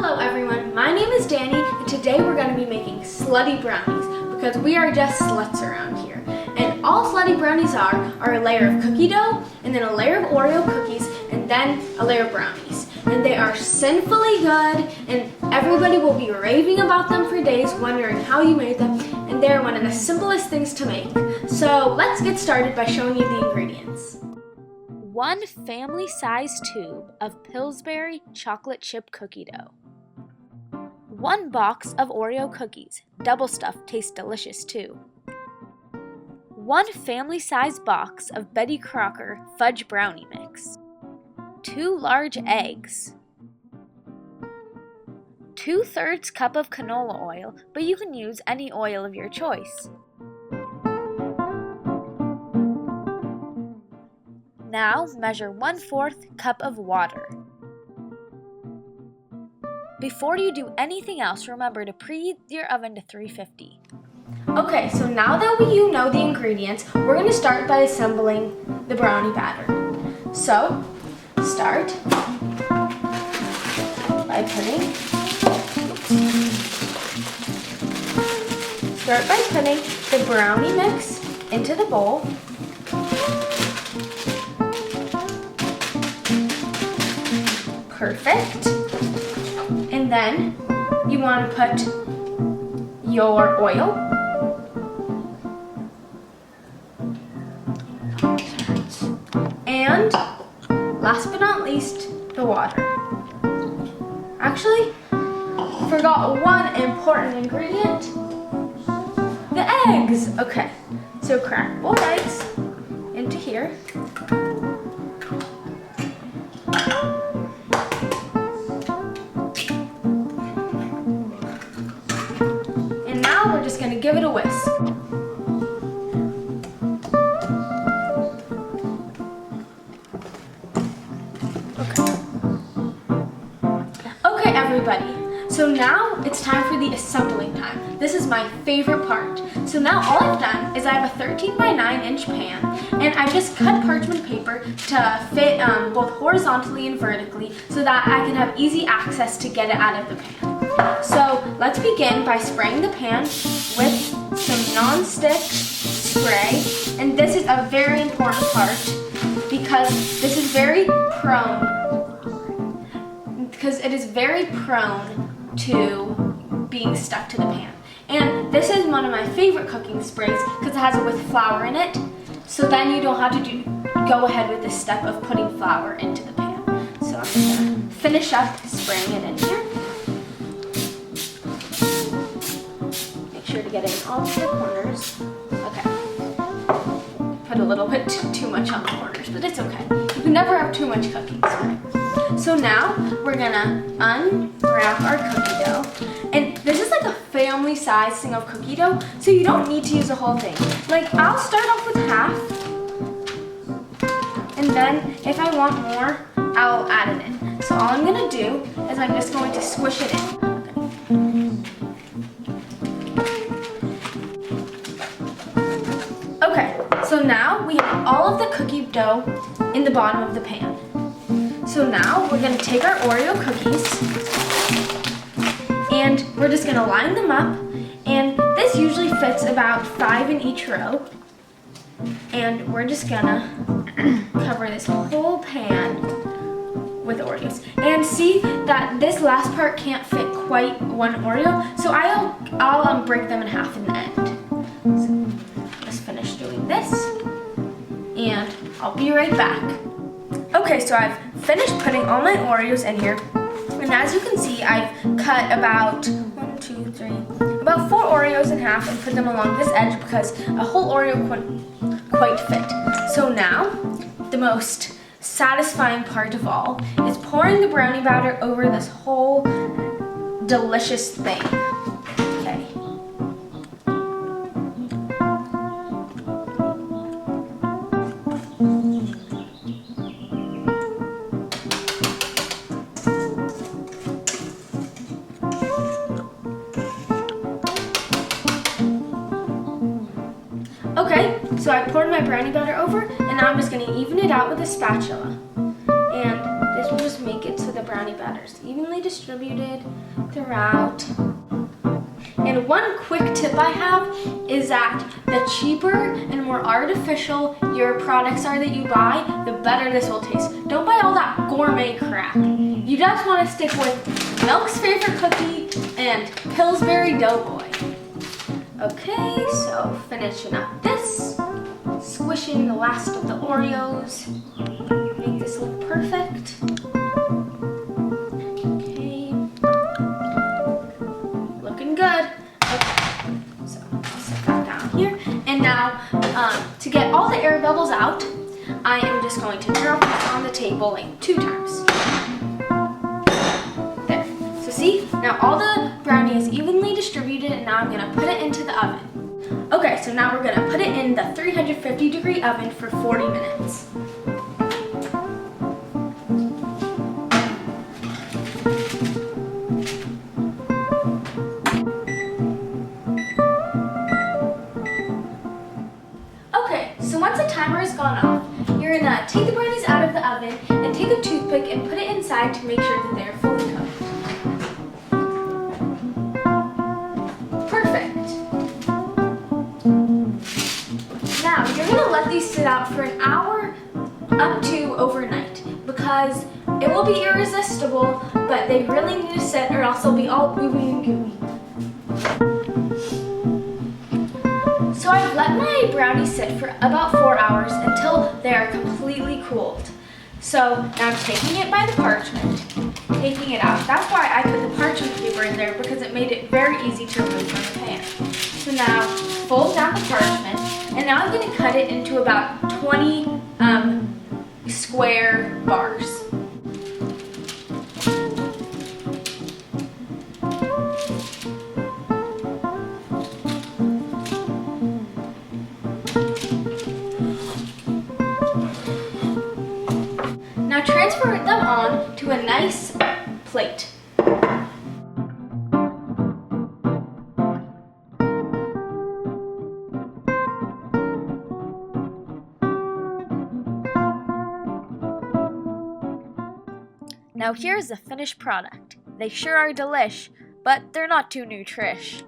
Hello everyone, my name is Danny and today we're going to be making slutty brownies because we are just sluts around here. And all slutty brownies are a layer of cookie dough and then a layer of Oreo cookies and then a layer of brownies. And they are sinfully good and everybody will be raving about them for days wondering how you made them, and they are one of the simplest things to make. So let's get started by showing you the ingredients. 1 family-sized tube of Pillsbury chocolate chip cookie dough. 1 box of Oreo cookies, double stuffed, tastes delicious too. 1 family-sized box of Betty Crocker fudge brownie mix. 2 large eggs. 2/3 cup of canola oil, but you can use any oil of your choice. Now measure 1/4 cup of water. Before you do anything else, remember to preheat your oven to 350. Okay, so now that you know the ingredients, we're going to start by assembling the brownie batter. So, start by putting the brownie mix into the bowl. Perfect. And then you want to put your oil. And last but not least, the water. Actually, forgot one important ingredient. The eggs. Okay, so crack both eggs into here. We're just going to give it a whisk. Okay everybody, so now it's time for the assembling time. This is my favorite part. So now all I've done is I have a 13 by 9 inch pan and I've just cut parchment paper to fit both horizontally and vertically so that I can have easy access to get it out of the pan. So let's begin by spraying the pan with some non-stick spray, and this is a very important part because this is very prone to being stuck to the pan. And this is one of my favorite cooking sprays because it has it with flour in it, so then you don't have to go ahead with the step of putting flour into the pan. So I'm just going to finish up spraying it in here. To get in all of the corners. Okay. Put a little bit too much on the corners, but it's okay. You can never have too much cooking spray. So now we're gonna unwrap our cookie dough. And this is like a family size thing of cookie dough, so you don't need to use the whole thing. Like I'll start off with half, and then if I want more, I'll add it in. So all I'm gonna do is I'm just going to squish it in. Okay, so now we have all of the cookie dough in the bottom of the pan. So now we're going to take our Oreo cookies and we're just going to line them up, and this usually fits about 5 in each row. And we're just going to cover this whole pan with Oreos. And see that this last part can't fit quite 1 Oreo, so I'll break them in half in the end. So, finish doing this and I'll be right back. Okay, so I've finished putting all my Oreos in here, and as you can see I've cut about 4 Oreos in half and put them along this edge because a whole Oreo couldn't quite fit. So now the most satisfying part of all is pouring the brownie batter over this whole delicious thing. Okay, so I poured my brownie batter over, and now I'm just going to even it out with a spatula. And this will just make it so the brownie brownie batters evenly distributed throughout. And one quick tip I have is that the cheaper and more artificial your products are that you buy, the better this will taste. Don't buy all that gourmet crap. You just want to stick with Milk's favorite cookie and Pillsbury Doughboy. Okay, so finishing up this, squishing the last of the Oreos. Make this look perfect. Okay, looking good. Okay, so I'll set that down here. And now, to get all the air bubbles out, I am just going to drop it on the table like 2 times. There. So see, now all the brownie is evenly distributed, and now I'm gonna put it into the oven. Okay, so now we're gonna put it in the 350-degree oven for 40 minutes. Okay, so once the timer has gone off, you're gonna take the brownies out of the oven and take a toothpick and put it inside to make sure that they're fully cooked. Perfect. Now, you're gonna let these sit out for an hour up to overnight because it will be irresistible, but they really need to sit or else they'll be all gooey and gooey. So I've let my brownies sit for about 4 hours until they are completely cooled. So now I'm taking it by the parchment, taking it out. That's why I put the parchment paper in there, because it made it very easy to remove from the pan. So now fold down the parchment, and now I'm going to cut it into about 20 square bars. Now transfer them on to a nice plate. Now here's the finished product. They sure are delish, but they're not too nutrish.